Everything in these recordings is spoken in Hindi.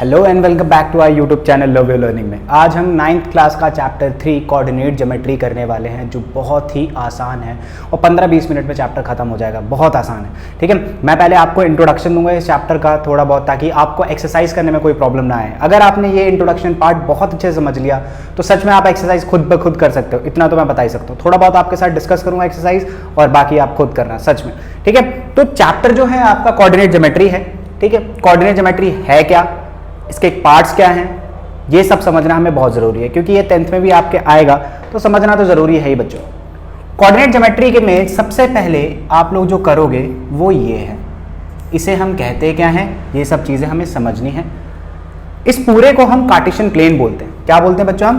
Hello and welcome back to our YouTube channel love you learning में। आज हम 9th क्लास का चैप्टर 3 कोऑर्डिनेट ज्योमेट्री करने वाले हैं, जो बहुत ही आसान है और 15-20 मिनट में चैप्टर खत्म हो जाएगा। बहुत आसान है, ठीक है। मैं पहले आपको इंट्रोडक्शन दूंगा इस चैप्टर का थोड़ा बहुत, ताकि आपको एक्सरसाइज करने में कोई प्रॉब्लम ना आए। अगर आपने ये इंट्रोडक्शन पार्ट बहुत अच्छे से समझ लिया तो सच में आप एक्सरसाइज खुद ब खुद कर सकते हो। इतना तो मैं बता ही सकता हूँ। थोड़ा बहुत आपके साथ डिस्कस करूंगा एक्सरसाइज, और बाकी आप खुद करना सच में, ठीक है। तो चैप्टर जो है आपका कोऑर्डिनेट ज्योमेट्री है, ठीक है। कोऑर्डिनेट ज्योमेट्री है क्या, इसके पार्ट्स क्या हैं, ये सब समझना हमें बहुत ज़रूरी है, क्योंकि ये 10th में भी आपके आएगा, तो समझना तो ज़रूरी है ही बच्चों। कोऑर्डिनेट ज्योमेट्री के में सबसे पहले आप लोग जो करोगे वो ये है, इसे हम कहते क्या हैं, ये सब चीज़ें हमें समझनी है। इस पूरे को हम कार्टेशियन प्लेन बोलते हैं। क्या बोलते हैं बच्चों हम?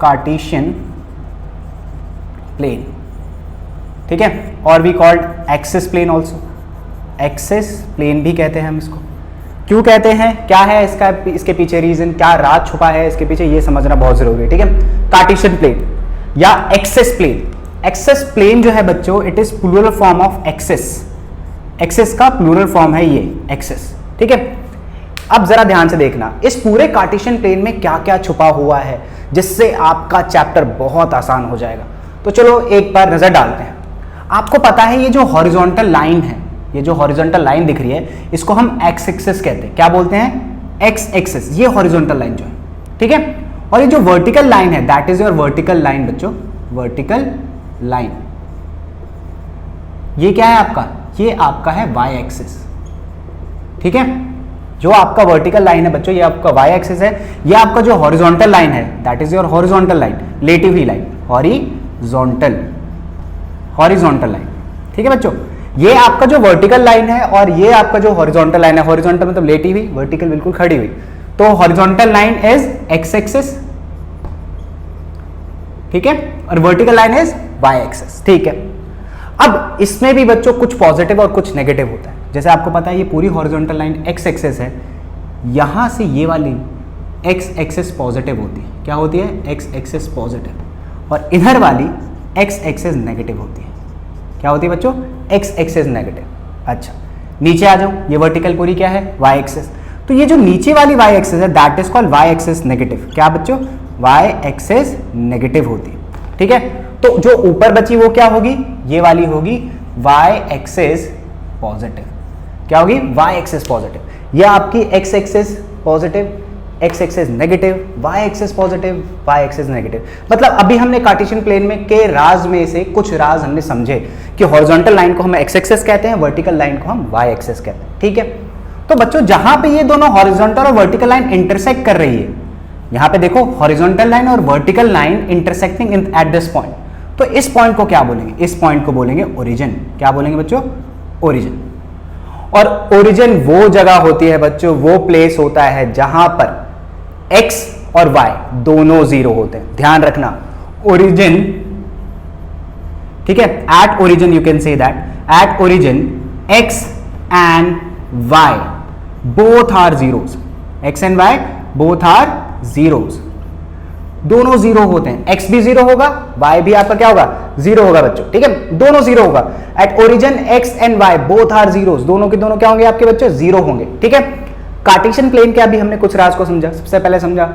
कार्टेशियन प्लेन, ठीक है। और we called axis plane also, axis plane भी कहते हैं हम इसको। क्यों कहते हैं, क्या है इसका, इसके पीछे रीजन, क्या राज छुपा है इसके पीछे, ये समझना बहुत जरूरी है, ठीक है। कार्टेशियन प्लेन या एक्सिस प्लेन। एक्सिस प्लेन जो है बच्चों, it is plural form of axis. Axis का प्लूरल फॉर्म है ये एक्सिस, ठीक है। अब जरा ध्यान से देखना, इस पूरे कार्टेशियन प्लेन में क्या क्या छुपा हुआ है, जिससे आपका चैप्टर बहुत आसान हो जाएगा। तो चलो एक बार नजर डालते हैं। आपको पता है ये जो हॉरिजॉन्टल लाइन है, ये जो हॉरिजॉन्टल लाइन दिख रही है, इसको हम एक्स एक्सिस कहते हैं। क्या बोलते हैं? एक्स एक्सिस, ये हॉरिजॉन्टल लाइन जो है, ठीक है। और ये जो वर्टिकल लाइन है, that is your vertical line बच्चों, वर्टिकल लाइन। ये क्या है आपका? ये आपका है वाई एक्सिस, ठीक है। जो आपका वर्टिकल लाइन है बच्चों, ये आपका वाई एक्सिस है। ये आपका जो हॉरिजॉन्टल लाइन है, that is your horizontal line, लेटिव ही लाइन, हॉरिजॉन्टल, हॉरिजॉन्टल लाइन, ठीक है बच्चों। ये आपका जो वर्टिकल लाइन है और ये आपका जो हॉरिजॉन्टल लाइन है, हॉरिजॉन्टल मतलब लेटी हुई, वर्टिकल बिल्कुल खड़ी हुई, तो horizontal line is x axis, ठीक है, और vertical line is y axis, ठीक है। अब इसमें भी बच्चों कुछ पॉजिटिव और कुछ नेगेटिव होता है। जैसे आपको पता है ये पूरी हॉरिजॉन्टल लाइन एक्स एक्सिस है, यहां से ये वाली एक्स एक्सिस पॉजिटिव होती है। क्या होती है? एक्स एक्सिस पॉजिटिव, और इधर वाली एक्स एक्सिस नेगेटिव होती है। क्या होती है बच्चों? X axis negative. अच्छा, नीचे आ जाओ, ये वर्टिकल पूरी क्या है? Y axis. तो ये जो नीचे वाली वाई एक्सिस है, that is called y axis negative. क्या बच्चों? वाई एक्सिस नेगेटिव होती है, ठीक है। तो जो ऊपर बची वो क्या होगी? ये वाली होगी वाई एक्सिस पॉजिटिव। क्या होगी? Y axis positive. ये आपकी x axis positive, x axis negative, y axis positive, y axis negative. मतलब अभी हमने कार्टेशियन प्लेन में के राज में से कुछ राज हमने समझे कि हॉरिजॉन्टल लाइन को हम एक्स एक्सिस कहते हैं, वर्टिकल लाइन को हम वाई एक्सिस कहते हैं, ठीक है। तो बच्चों जहां पे ये दोनों हॉरिजॉन्टल और वर्टिकल लाइन इंटरसेक्ट कर रही है, यहां पे देखो हॉरिजॉन्टल लाइन और vertical line intersecting at this point, तो इस पॉइंट को क्या बोलेंगे? इस पॉइंट को बोलेंगे ओरिजिन। क्या बोलेंगे बच्चों? ओरिजिन। और ओरिजिन वो जगह होती है बच्चों, वो प्लेस होता है जहां पर x और y दोनों जीरो होते हैं। ध्यान रखना, ओरिजिन, ठीक है, at origin you can say that at origin x and y both are zeros, x and y both are zeros, दोनों जीरो होते हैं। x भी जीरो होगा, y भी आपका क्या होगा? जीरो होगा बच्चों, ठीक है, दोनों जीरो होगा। At origin x and y both are zeros, दोनों के दोनों क्या होंगे आपके बच्चों? जीरो होंगे, ठीक है। कार्टेशियन प्लेन के अभी हमने कुछ राज को समझा। सबसे पहले समझा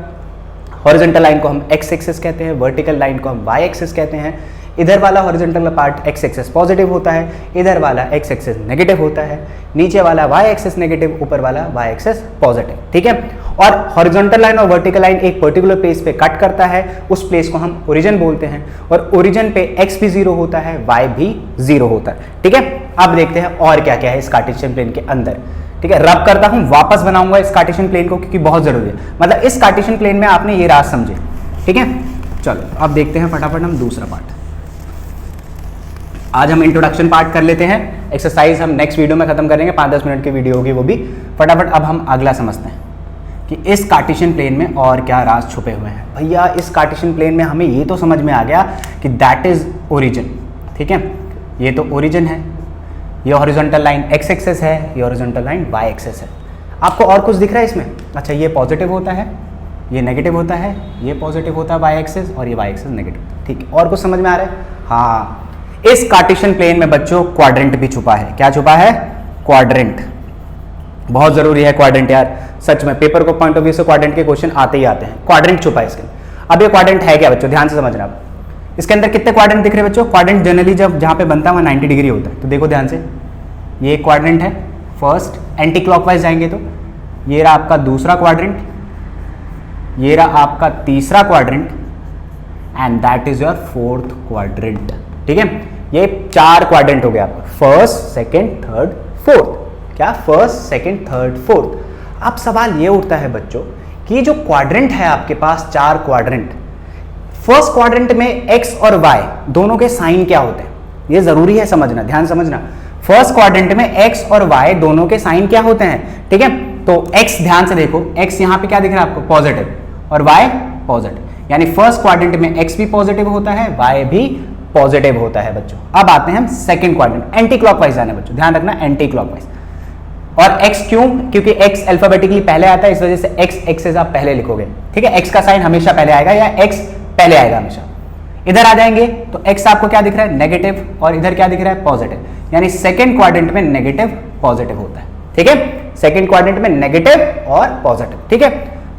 हॉरिजॉन्टल लाइन को हम एक्स एक्सिस कहते हैं, वर्टिकल लाइन को हम वाई एक्सिस कहते हैं। इधर वाला horizontal part x axis positive होता है, इधर वाला एक्स एक्सिस नेगेटिव होता है, नीचे वाला वाई एक्सिस नेगेटिव, ऊपर वाला वाई एक्सिस पॉजिटिव, ठीक है। और हॉरिजॉन्टल लाइन और वर्टिकल लाइन एक पर्टिकुलर प्लेस पे कट करता है, उस प्लेस को हम ओरिजिन बोलते हैं। और ओरिजिन पे एक्स भी जीरो होता है, वाई भी जीरो होता है, ठीक है। अब देखते हैं और क्या क्या है इस कार्टेशियन प्लेन के अंदर, ठीक है। रब करता हूं, वापस बनाऊंगा इस कार्टेशियन प्लेन को, क्योंकि बहुत जरूरी है। मतलब इस कार्टेशियन प्लेन में आपने ये राज समझे, ठीक है। चलो अब देखते हैं फटाफट हम दूसरा पार्ट। आज हम इंट्रोडक्शन पार्ट कर लेते हैं, एक्सरसाइज हम नेक्स्ट वीडियो में खत्म करेंगे, 5-10 मिनट की वीडियो होगी वो भी। फटाफट अब हम अगला समझते हैं कि इस कार्टेशियन प्लेन में और क्या राज छुपे हुए हैं। भैया इस कार्टेशियन प्लेन में हमें ये तो समझ में आ गया कि दैट इज ओरिजिन, ठीक है। ये तो ओरिजिन है, ये हॉरिजॉन्टल लाइन एक्स एक्सिस है, ये हॉरिजॉन्टल लाइन वाई एक्सिस है। आपको और कुछ दिख रहा है इसमें? अच्छा, ये पॉजिटिव होता है, ये नेगेटिव होता है, ये पॉजिटिव होता है वाई एक्सिस, और ये वाई एक्सिस नेगेटिव, ठीक है। और कुछ समझ में आ रहा है? हाँ, इस कार्टेशियन प्लेन में बच्चों क्वाड्रेंट भी छुपा है। क्या छुपा है? क्वाड्रेंट, बहुत जरूरी है क्वाड्रेंट यार, सच में पेपर को पॉइंट ऑफ व्यू से क्वाड्रेंट के क्वेश्चन आते ही आते हैं। क्वाड्रेंट छुपा है इसके। अब ये क्वाड्रेंट है क्या बच्चों, ध्यान से समझना। आप इसके अंदर कितने क्वाड्रेंट दिख रहे हैं बच्चों? क्वाड्रेंट जनरली जब जहां पे बनता है वहां 90 डिग्री होता है, तो देखो ध्यान से, ये एक क्वाड्रेंट है फर्स्ट, एंटी क्लॉकवाइज जाएंगे तो ये रहा आपका दूसरा क्वाड्रेंट, ये रहा आपका तीसरा quadrant, and that is your fourth quadrant. ठीक है, ये 4 क्वाड्रेंट हो गया आपका, फर्स्ट, सेकंड, थर्ड, फोर्थ। क्या? First, second, third, fourth. अब सवाल ये उठता है बच्चों कि जो क्वाड्रेंट है आपके पास 4 क्वाड्रेंट, फर्स्ट क्वाड्रेंट में एक्स और वाई दोनों के साइन क्या होते हैं, ये जरूरी है समझना, ध्यान समझना। फर्स्ट क्वाड्रेंट में एक्स और वाई दोनों के साइन क्या होते हैं? ठीक है, तो एक्स ध्यान से देखो, एक्स यहां पे क्या दिख रहा है आपको? पॉजिटिव, और वाई पॉजिटिव, यानी फर्स्ट क्वाड्रेंट में एक्स भी पॉजिटिव होता है, वाई भी पॉजिटिव होता है बच्चों। अब आते हैं हम सेकंड क्वाड्रेंट, एंटी क्लॉकवाइज जाना बच्चों, ध्यान रखना एंटी क्लॉकवाइज। और x क्यों? क्योंकि x अल्फाबेटिकली पहले आता है, इस वजह से x एक्सेस आप पहले लिखोगे। ठीक है, x का साइन हमेशा पहले आएगा, या x पहले आएगा हमेशा। इधर आ जाएंगे तो x आपको क्या दिख रहा है? नेगेटिव, और इधर क्या दिख रहा है? पॉजिटिव, यानी सेकंड क्वाड्रेंट में नेगेटिव पॉजिटिव होता है। ठीक है, सेकंड क्वाड्रेंट में नेगेटिव और पॉजिटिव। ठीक है,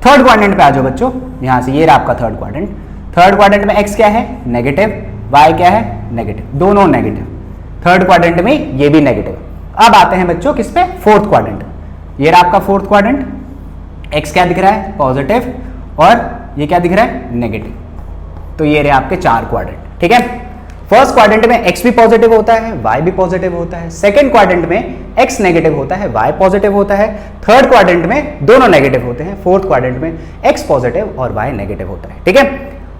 थर्ड क्वाड्रेंट पे आ जाओ बच्चों, यहां से ये रहा आपका थर्ड क्वाड्रेंट। थर्ड क्वाड्रेंट में x क्या है? नेगेटिव, y क्या है? नेगेटिव, दोनों नेगेटिव। थर्ड क्वाड्रेंट में ये भी नेगेटिव। अब आते हैं बच्चों किस पे? Fourth quadrant. ये रहा आपका फोर्थ क्वाड्रेंट, x क्या दिख रहा है? पॉजिटिव, और ये क्या दिख रहा है? नेगेटिव। तो ये रहे आपके 4 क्वाड्रेंट। ठीक है, फर्स्ट क्वाड्रेंट में x भी पॉजिटिव होता है, y भी पॉजिटिव होता है। सेकंड क्वाड्रेंट में x नेगेटिव होता है, y पॉजिटिव होता है। थर्ड क्वाड्रेंट में दोनों नेगेटिव होते हैं। फोर्थ क्वाड्रेंट में x पॉजिटिव और y नेगेटिव होता है। ठीक है,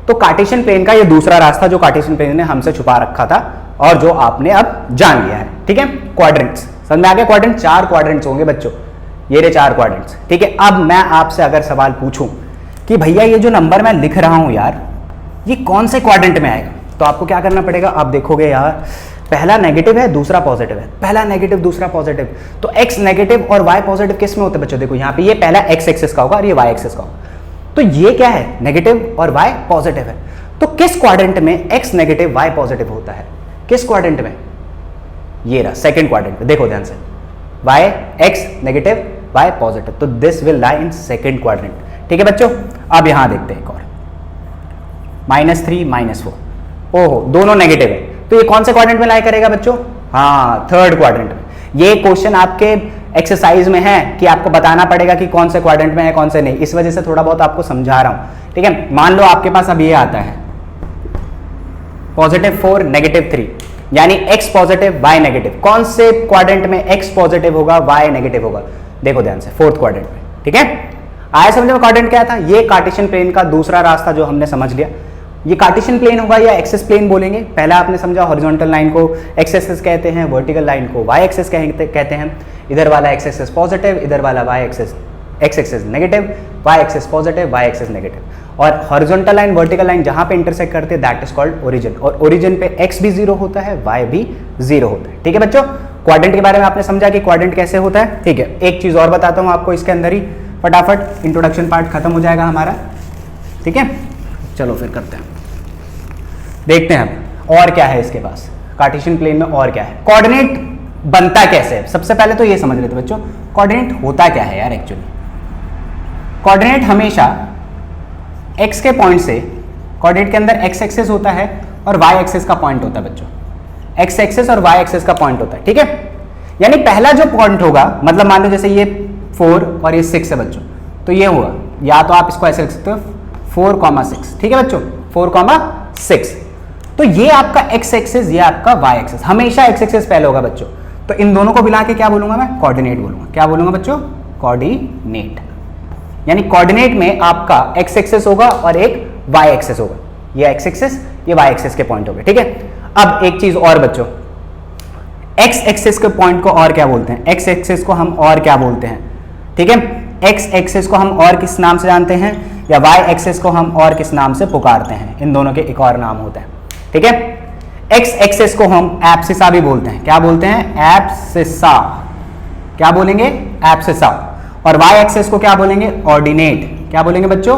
तो कार्टेशियन प्लेन का ये दूसरा रास्ता जो कार्टेशियन प्लेन ने हमसे छुपा रखा था, और जो आपने अब जान लिया है। ठीक है, क्वाड्रेंट्स समझ में आ गया? क्वाड्रेंट 4 क्वाड्रेंट्स होंगे बच्चों, ये रहे 4 क्वाड्रेंट्स। ठीक है, अब मैं आपसे अगर सवाल पूछूं कि भैया ये जो नंबर मैं लिख रहा हूं यार, ये कौन से क्वाड्रेंट में आएगा, तो आपको क्या करना पड़ेगा? आप देखोगे यार, पहला नेगेटिव है, दूसरा पॉजिटिव है, पहला नेगेटिव दूसरा पॉजिटिव, तो x नेगेटिव और y पॉजिटिव किस में होते हैं बच्चों? देखो यहाँ पे ये पहला x एक्सिस का होगा और ये y एक्सिस का होगा, तो ये क्या है? नेगेटिव और y पॉजिटिव है। तो किस क्वाड्रेंट में x नेगेटिव y पॉजिटिव होता है? किस क्वाड्रेंट में? ये रहा सेकंड क्वाड्रेंट में, देखो ध्यान से, y x negative y positive, तो this will lie in second quadrant. ठीक है बच्चों, अब यहां देखते हैं एक और, -3 -4, ओहो दोनों नेगेटिव है, तो ये कौन से क्वाड्रेंट में लाई करेगा बच्चों? हाँ, थर्ड क्वाड्रेंट में। ये क्वेश्चन आपके एक्सरसाइज में है कि आपको बताना पड़ेगा कि कौन से क्वाड्रेंट में है कौन से नहीं, इस वजह से थोड़ा बहुत आपको समझा रहा हूं। ठीक है, मान लो आपके पास अब ये आता है +4 -3, यानी x पॉजिटिव y नेगेटिव, कौन से क्वाड्रेंट में x पॉजिटिव होगा y नेगेटिव होगा? देखो ध्यान से, फोर्थ क्वाड्रेंट में। ठीक है, आया समझ में क्वाड्रेंट क्या था? ये कार्टेशियन प्लेन का दूसरा रास्ता जो हमने समझ लिया, ये कार्टेशियन प्लेन होगा या एक्सिस प्लेन बोलेंगे। पहला आपने समझा हॉरिजॉन्टल लाइन को एक्स एक्सिस कहते हैं, वर्टिकल लाइन को वाई एक्सिस कहते हैं। इधर वाला एक्स एक्सिस पॉजिटिव, इधर वाला y axis x axis negative, y axis positive, y axis negative. और हॉरिजॉन्टल लाइन वर्टिकल लाइन जहां पे इंटरसेक्ट करते हैं दैट इज कॉल्ड ओरिजिन, और ओरिजिन पे एक्स भी 0 होता है, वाई भी 0 होता है। ठीक है बच्चों, क्वाड्रेंट के बारे में आपने समझा कि क्वाड्रेंट कैसे होता है। ठीक है, एक चीज और बताता हूं आपको इसके अंदर ही, फटाफट इंट्रोडक्शन पार्ट खत्म हो जाएगा हमारा। ठीक है, चलो फिर करते हैं, देखते हैं अब और क्या है इसके पास कार्टेशियन प्लेन में, और क्या है, कोऑर्डिनेट बनता कैसे है। सबसे पहले तो ये समझ लेते बच्चों, कोऑर्डिनेट होता क्या है यार। एक्चुअली कोऑर्डिनेट हमेशा x के पॉइंट से, कोऑर्डिनेट के अंदर x एक्सिस होता है और y एक्सिस का पॉइंट होता है बच्चों, x एक्सिस और y एक्सिस का पॉइंट होता है। ठीक है, यानी पहला जो पॉइंट होगा, मतलब मान लो जैसे ये 4 और ये 6 है बच्चों, तो ये हुआ, या तो आप इसको ऐसे लिख सकते हो 4,6। ठीक है बच्चों, 4,6, तो ये आपका x एक्सिस, ये आपका y एक्सिस, हमेशा x एक्सिस पहले होगा बच्चों। तो इन दोनों को मिला के क्या बोलूंगा मैं? कोऑर्डिनेट बोलूंगा। क्या बोलूंगा बच्चों? कोऑर्डिनेट। यानी कोऑर्डिनेट में आपका x एक्सिस होगा और एक y एक्सिस होगा, ये x एक्सिस ये y एक्सिस के पॉइंट हो गए। ठीक है, अब एक चीज और बच्चों, x एक्सिस के पॉइंट को और क्या बोलते हैं? x एक्सिस को हम और क्या बोलते हैं? ठीक है, x एक्सिस को हम और किस नाम से जानते हैं, या y एक्सिस को हम और किस नाम से पुकारते हैं? इन दोनों के एक और नाम होता है। ठीक है, x एक्सिस को हम एब्सिसा भी बोलते हैं। क्या बोलते हैं? एब्सिसा। क्या बोलेंगे? एब्सिसा। और y एक्सिस को क्या बोलेंगे? ऑर्डिनेट। क्या बोलेंगे बच्चों?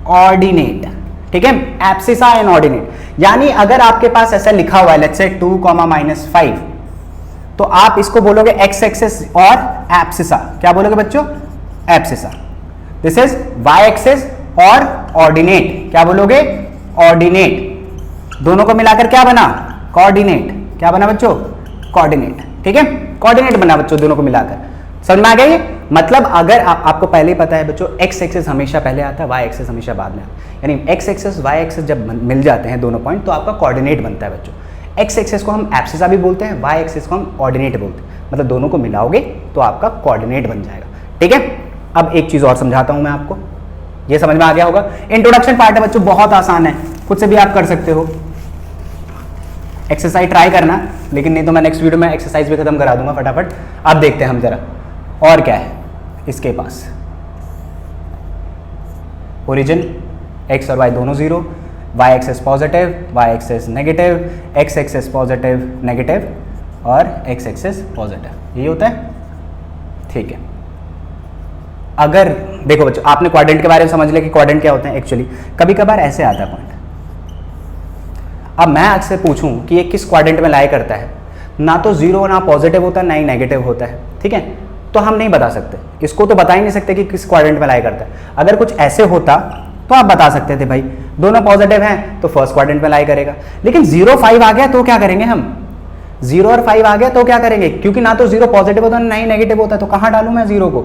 ऑर्डिनेट। ठीक है, एब्सिसा एंड ऑर्डिनेट। यानी अगर आपके पास ऐसा लिखा हुआ है, लेट्स से 2, -5, तो आप इसको बोलोगे एक्स एक्सिस और एब्सिसा। क्या बोलोगे बच्चों? Abscissa. This is y axis और ऑर्डिनेट। क्या बोलोगे? ऑर्डिनेट। दोनों को मिलाकर क्या बना? कोऑर्डिनेट। क्या बना बच्चों? कोऑर्डिनेट। ठीक है, कोऑर्डिनेट बना बच्चों दोनों को मिलाकर। समझ में आ गई? मतलब अगर आपको पहले ही पता है बच्चों, एक्स एक्सिस हमेशा पहले आता है, वाई एक्सिस हमेशा बाद में आता है। यानी एक्स एक्सिस वाई एक्सिस जब मिल जाते हैं दोनों पॉइंट, तो आपका कोऑर्डिनेट बनता है बच्चों। एक्स एक्सिस को हम एब्सिसा भी बोलते हैं, वाई एक्सिस को हम ऑर्डिनेट बोलते हैं। मतलब दोनों को मिलाओगे तो आपका कोऑर्डिनेट बन जाएगा। ठीक है, अब एक चीज और समझाता हूं मैं आपको, ये समझ में आ गया होगा। इंट्रोडक्शन पार्ट है बच्चों, बहुत आसान है, खुद से भी आप कर सकते हो। एक्सरसाइज ट्राई करना, लेकिन नहीं तो मैं नेक्स्ट वीडियो में एक्सरसाइज भी खत्म करा दूंगा फटाफट। अब देखते हैं हम जरा और क्या है इसके पास। ओरिजिन एक्स और वाई दोनों zero, y axes positive, y axes negative, x axes positive negative और एक्स एक्सेस पॉजिटिव, यही होता है। ठीक है, अगर देखो बच्चों, आपने क्वाड्रेंट के बारे में समझ लिया कि क्वाड्रेंट क्या होते हैं। एक्चुअली कभी कभार ऐसे आता है पॉइंट, अब मैं आपसे पूछूं कि ये किस क्वाड्रेंट में लाई करता है, ना तो जीरो ना पॉजिटिव होता है ना ही नेगेटिव होता है। ठीक है, तो हम नहीं बता सकते, इसको तो बता ही नहीं सकते कि किस क्वाड्रेंट में लाई करता है। अगर कुछ ऐसे होता तो आप बता सकते थे भाई दोनों पॉजिटिव हैं तो फर्स्ट क्वाड्रेंट में लाई करेगा। लेकिन 0 5 आ गया तो क्या करेंगे हम? 0 और 5 आ गया तो क्या करेंगे? क्योंकि ना तो 0 पॉजिटिव होता है ना ही नेगेटिव होता है, तो कहां डालूं मैं 0 को?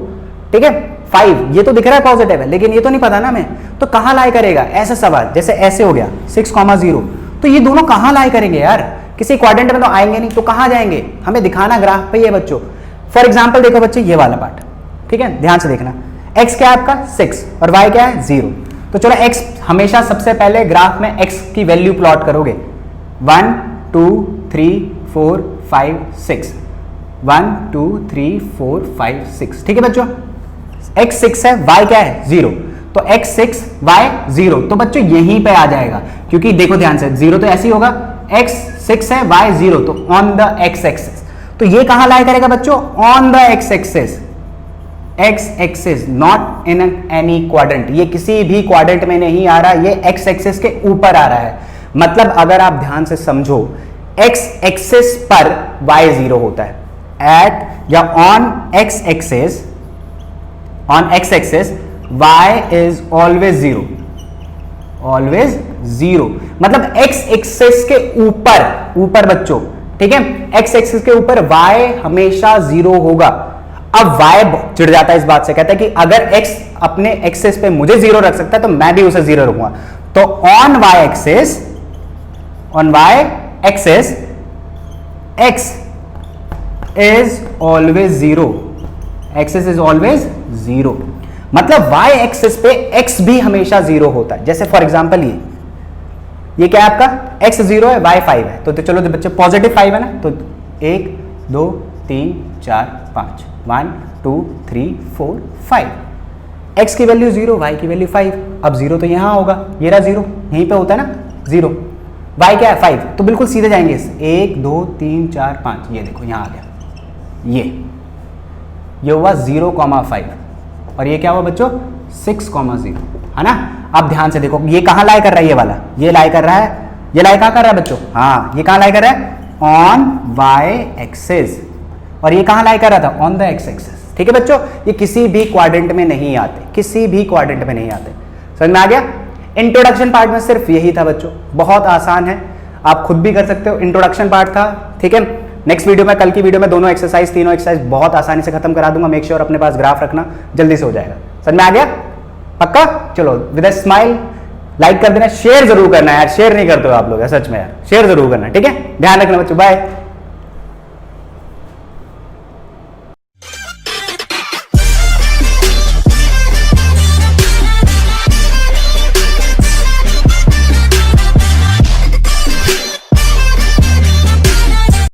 ठीक है, 5 ये तो दिख रहा है पॉजिटिव है, लेकिन ये तो नहीं पता ना मैं, तो कहां लाई करेगा? ऐसा सवाल, जैसे ऐसे हो गया 6,0, तो ये दोनों कहां लाई करेंगे यार? किसी क्वाड्रेंट में तो आएंगे नहीं, तो कहां जाएंगे? हमें दिखाना ग्राफ पे ये बच्चों। फॉर एग्जाम्पल देखो बच्चे, ये वाला पार्ट, ठीक है, ध्यान से देखना। x क्या है आपका? 6 और y क्या है? 0। तो चलो x हमेशा सबसे पहले ग्राफ में x की वैल्यू प्लॉट करोगे। 1 2 3 4 5 6, 1 2 3 4 5 6। ठीक है बच्चों, x 6 है, y क्या है? 0। तो x 6 y 0, तो बच्चों यहीं पे आ जाएगा, क्योंकि देखो ध्यान से, 0 तो ऐसे ही होगा, x 6 है y 0, तो ऑन द x एक्सिस। तो ये कहां लाई करेगा बच्चों? On the x axis. x axis not in any quadrant, ये किसी भी क्वाड्रेंट में नहीं आ रहा, ये x एक्सिस के ऊपर आ रहा है। मतलब अगर आप ध्यान से समझो, x एक्सिस पर y 0 होता है, एट या on x axis, on x axis y is always 0, always 0। मतलब x एक्सिस के ऊपर बच्चों, ठीक है, x एक्सिस के ऊपर y हमेशा 0 होगा। अब y चिढ़ जाता है इस बात से, कहता है कि अगर x अपने एक्सिस पे मुझे 0 रख सकता है तो मैं भी उसे 0 रखूंगा। तो on y axis, on y axis x is always 0, axis is always 0। मतलब y एक्सिस पे x भी हमेशा 0 होता है। जैसे फॉर एग्जांपल ये क्या है आपका? x 0 है, y 5 है, तो चलो बच्चे पॉजिटिव 5 है ना, तो 1 2 3 4 5, 1 2 3 4 5, x की वैल्यू 0, y की वैल्यू 5। अब 0 तो यहां होगा, ये रहा 0, यहीं पे होता है ना 0। y क्या है? 5, तो बिल्कुल सीधे जाएंगे इस 1 2 3 4 5, ये देखो यहां आ गया, ये हुआ 0,5 और ये क्या हुआ बच्चों? 6,0, है ना। अब ध्यान से देखो, ये कहां लाई कर रहा है? ये वाला ये लाई कर रहा है, ये लाई कहां कर रहा है बच्चों? हाँ, ये कहां लाई कर रहा है? On y axis. और ये कहां लाई कर रहा था? On the x axis. ठीक है बच्चों, ये किसी भी क्वाड्रेंट में नहीं आते, किसी भी क्वाड्रेंट में नहीं आते। समझ में आ गया? इंट्रोडक्शन पार्ट में सिर्फ यही था बच्चों, बहुत आसान है, आप खुद भी कर सकते हो। इंट्रोडक्शन पार्ट था, ठीक है। नेक्स्ट वीडियो में, कल की वीडियो में दोनों एक्सरसाइज, तीनों एक्सरसाइज बहुत आसानी से खत्म करा दूंगा। मेक श्योर अपने पास ग्राफ रखना, जल्दी से हो जाएगा। समझ में आ गया? पक्का? चलो विद अ स्माइल लाइक कर देना, शेयर जरूर करना है यार, शेयर नहीं करते हो आप लोग सच में यार, शेयर जरूर करना, ठीक है। ध्यान रखना बच्चों, बाय।